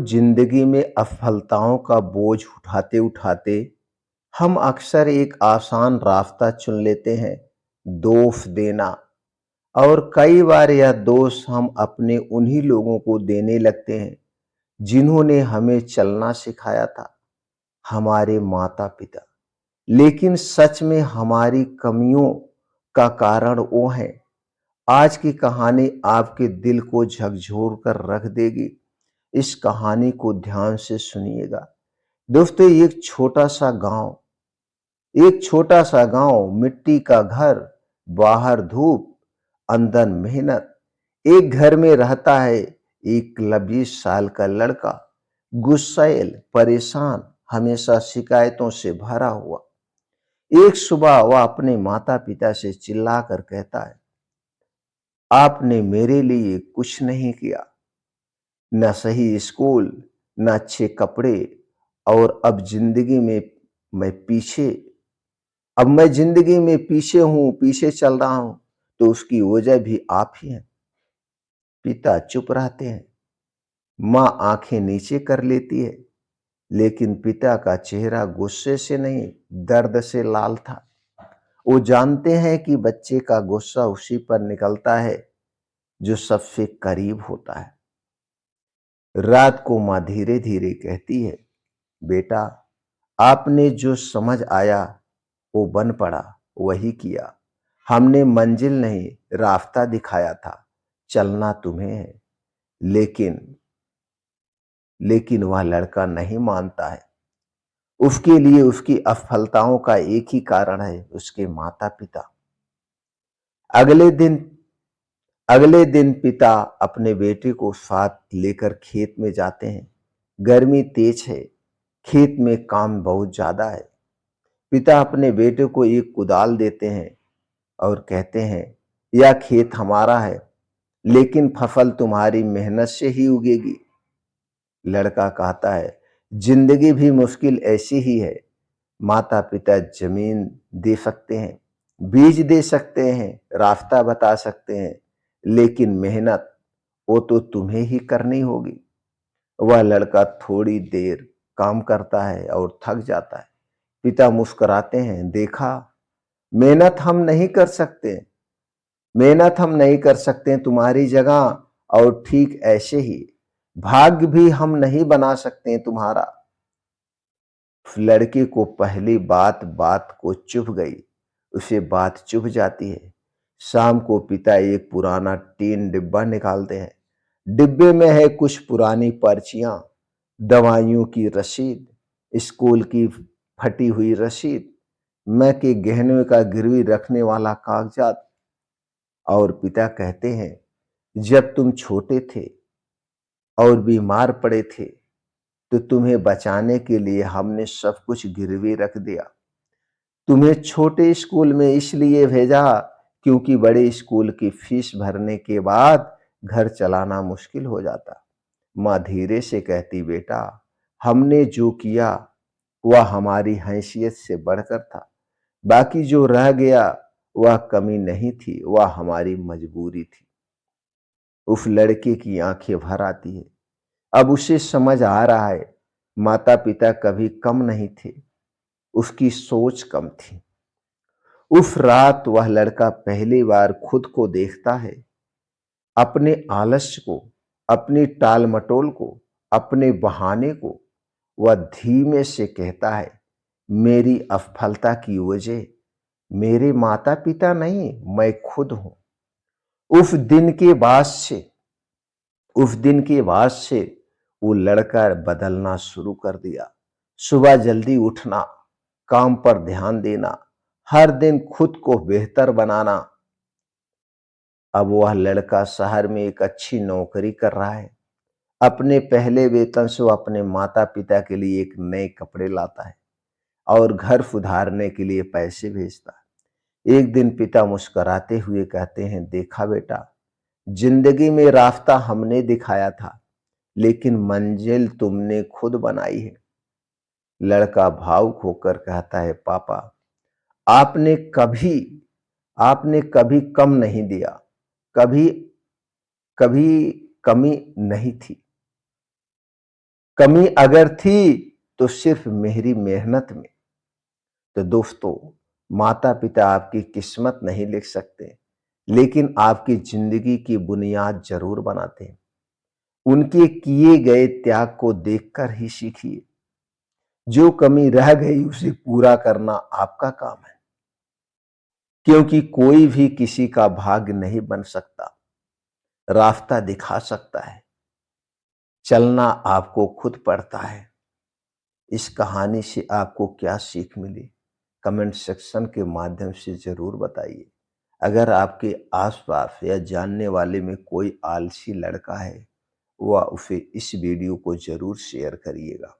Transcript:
जिंदगी में असफलताओं का बोझ उठाते उठाते हम अक्सर एक आसान रास्ता चुन लेते हैं, दोष देना। और कई बार यह दोष हम अपने उन्हीं लोगों को देने लगते हैं जिन्होंने हमें चलना सिखाया था, हमारे माता पिता। लेकिन सच में हमारी कमियों का कारण वो है। आज की कहानी आपके दिल को झकझोर कर रख देगी। इस कहानी को ध्यान से सुनिएगा। दोस्तों, एक छोटा सा गांव, मिट्टी का घर, बाहर धूप, अंदर मेहनत। एक घर में रहता है एक 20 साल का लड़का, गुस्सैल, परेशान, हमेशा शिकायतों से भरा हुआ। एक सुबह वह अपने माता पिता से चिल्लाकर कहता है, आपने मेरे लिए कुछ नहीं किया, न सही स्कूल, न अच्छे कपड़े, और अब मैं जिंदगी में पीछे हूं, पीछे चल रहा हूं, तो उसकी वजह भी आप ही हैं। पिता चुप रहते हैं। मां आंखें नीचे कर लेती है, लेकिन पिता का चेहरा गुस्से से नहीं, दर्द से लाल था। वो जानते हैं कि बच्चे का गुस्सा उसी पर निकलता है जो सबसे करीब होता है। रात को मां धीरे धीरे कहती है, बेटा, आपने जो समझ आया वो बन पड़ा, वही किया। हमने मंजिल नहीं, रास्ता दिखाया था, चलना तुम्हें है। लेकिन लेकिन वह लड़का नहीं मानता है। उसके लिए उसकी असफलताओं का एक ही कारण है, उसके माता पिता। अगले दिन अगले दिन पिता अपने बेटे को साथ लेकर खेत में जाते हैं। गर्मी तेज है, खेत में काम बहुत ज्यादा है। पिता अपने बेटे को एक कुदाल देते हैं और कहते हैं, यह खेत हमारा है, लेकिन फसल तुम्हारी मेहनत से ही उगेगी। लड़का कहता है, जिंदगी भी मुश्किल ऐसी ही है। माता पिता जमीन दे सकते हैं, बीज दे सकते हैं, रास्ता बता सकते हैं, लेकिन मेहनत वो तो तुम्हें ही करनी होगी। वह लड़का थोड़ी देर काम करता है और थक जाता है। पिता मुस्कुराते हैं, देखा, मेहनत हम नहीं कर सकते मेहनत हम नहीं कर सकते तुम्हारी जगह, और ठीक ऐसे ही भाग्य भी हम नहीं बना सकते तुम्हारा। लड़के को पहली बात बात को चुभ गई, उसे बात चुभ जाती है। शाम को पिता एक पुराना टीन डिब्बा निकालते हैं। डिब्बे में है कुछ पुरानी पर्चियां, दवाइयों की रसीद, स्कूल की फटी हुई रसीद, मैं के गहने का गिरवी रखने वाला कागजात। और पिता कहते हैं, जब तुम छोटे थे और बीमार पड़े थे, तो तुम्हें बचाने के लिए हमने सब कुछ गिरवी रख दिया। तुम्हें छोटे स्कूल में इसलिए भेजा क्योंकि बड़े स्कूल की फीस भरने के बाद घर चलाना मुश्किल हो जाता। माँ धीरे से कहती, बेटा, हमने जो किया वह हमारी हैसियत से बढ़कर था। बाकी जो रह गया वह कमी नहीं थी, वह हमारी मजबूरी थी। उस लड़के की आंखें भर आती है। अब उसे समझ आ रहा है, माता पिता कभी कम नहीं थे, उसकी सोच कम थी। उस रात वह लड़का पहली बार खुद को देखता है, अपने आलस्य को, अपनी टाल मटोल को, अपने बहाने को। वह धीमे से कहता है, मेरी असफलता की वजह मेरे माता पिता नहीं, मैं खुद हूं। उस दिन के बाद से उस दिन के बाद से वो लड़का बदलना शुरू कर दिया। सुबह जल्दी उठना, काम पर ध्यान देना, हर दिन खुद को बेहतर बनाना। अब वह लड़का शहर में एक अच्छी नौकरी कर रहा है। अपने पहले वेतन से वो अपने माता पिता के लिए एक नए कपड़े लाता है और घर सुधारने के लिए पैसे भेजता है। एक दिन पिता मुस्कुराते हुए कहते हैं, देखा बेटा, जिंदगी में रास्ता हमने दिखाया था, लेकिन मंजिल तुमने खुद बनाई है। लड़का भावुक होकर कहता है, पापा, आपने कभी आपने कभी कम नहीं दिया, कभी कभी कमी नहीं थी। कमी अगर थी तो सिर्फ मेरी मेहनत में। तो दोस्तों, माता पिता आपकी किस्मत नहीं लिख सकते, लेकिन आपकी जिंदगी की बुनियाद जरूर बनाते हैं। उनके किए गए त्याग को देखकर ही सीखिए। जो कमी रह गई उसे पूरा करना आपका काम है, क्योंकि कोई भी किसी का भाग्य नहीं बन सकता। रास्ता दिखा सकता है, चलना आपको खुद पड़ता है। इस कहानी से आपको क्या सीख मिली, कमेंट सेक्शन के माध्यम से जरूर बताइए। अगर आपके आसपास या जानने वाले में कोई आलसी लड़का है, वह उसे इस वीडियो को जरूर शेयर करिएगा।